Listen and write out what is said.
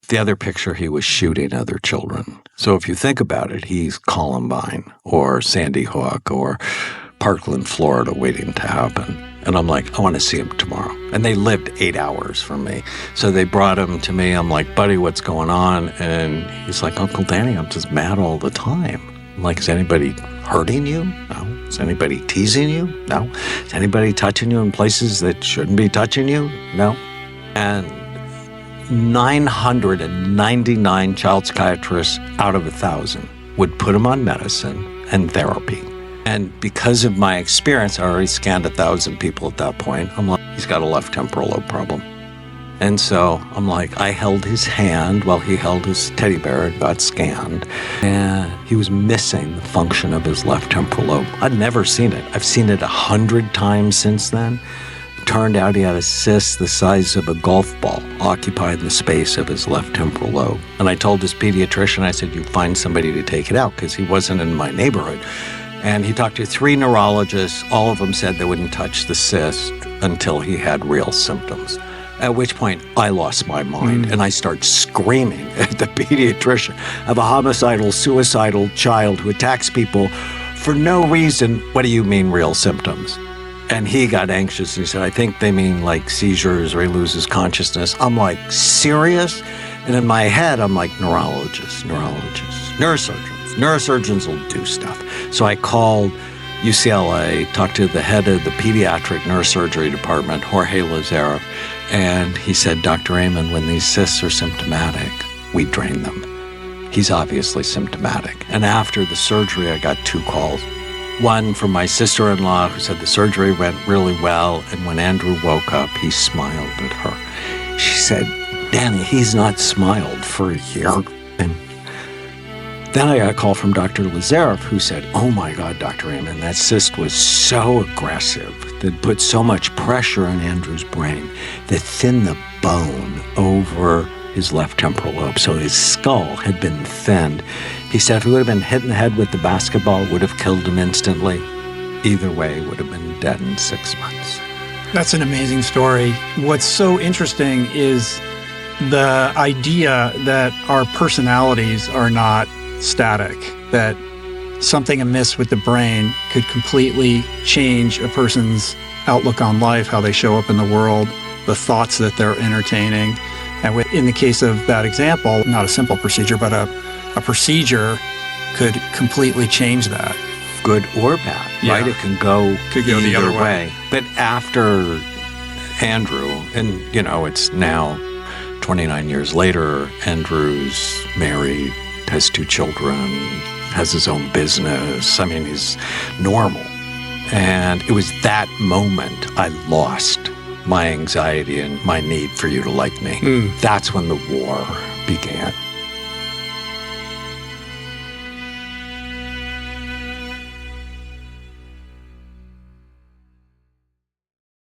The other picture, he was shooting other children. So if you think about it, he's Columbine or Sandy Hook or Parkland, Florida, waiting to happen. And I'm like, I want to see him tomorrow. And they lived 8 hours from me. So they brought him to me. I'm like, buddy, what's going on? And he's like, Uncle Danny, I'm just mad all the time. I'm like, is anybody hurting you? No. Is anybody teasing you? No. Is anybody touching you in places that shouldn't be touching you? No. And 999 child psychiatrists out of 1,000 would put him on medicine and therapy. And because of my experience, I already scanned 1,000 people at that point. I'm like, he's got a left temporal lobe problem. And so I'm like, I held his hand while he held his teddy bear and got scanned. And he was missing the function of his left temporal lobe. I'd never seen it. I've seen it 100 times since then. Turned out he had a cyst the size of a golf ball occupied the space of his left temporal lobe. And I told his pediatrician, I said, you find somebody to take it out, because he wasn't in my neighborhood. And he talked to 3 neurologists. All of them said they wouldn't touch the cyst until he had real symptoms. At which point I lost my mind and I start screaming at the pediatrician. I have a homicidal, suicidal child who attacks people for no reason. What do you mean real symptoms? And he got anxious and he said, I think they mean like seizures or he loses consciousness. I'm like, serious? And in my head, I'm like, neurologists, neurosurgeons. Neurosurgeons will do stuff. So I called UCLA, talked to the head of the pediatric neurosurgery department, Jorge Lazarev, and he said, Dr. Amen, when these cysts are symptomatic, we drain them. He's obviously symptomatic. And after the surgery, I got 2 calls. One from my sister-in-law who said the surgery went really well, and when Andrew woke up, he smiled at her. She said, Danny, he's not smiled for a year. And then I got a call from Dr. Lazarev who said, oh my God, Dr. Amen, that cyst was so aggressive that put so much pressure on Andrew's brain that thinned the bone over his left temporal lobe. So his skull had been thinned. He said if he would have been hit in the head with the basketball, it would have killed him instantly. Either way, would have been dead in 6 months. That's an amazing story. What's so interesting is the idea that our personalities are not static, that something amiss with the brain could completely change a person's outlook on life, how they show up in the world, the thoughts that they're entertaining. And in the case of that example, not a simple procedure, but a procedure could completely change that. Good or bad, right? It can go the other way. But after Andrew, and you know, it's now 29 years later, Andrew's married, has 2 children, has his own business. I mean, he's normal. And it was that moment I lost my anxiety and my need for you to like me. That's when the war began.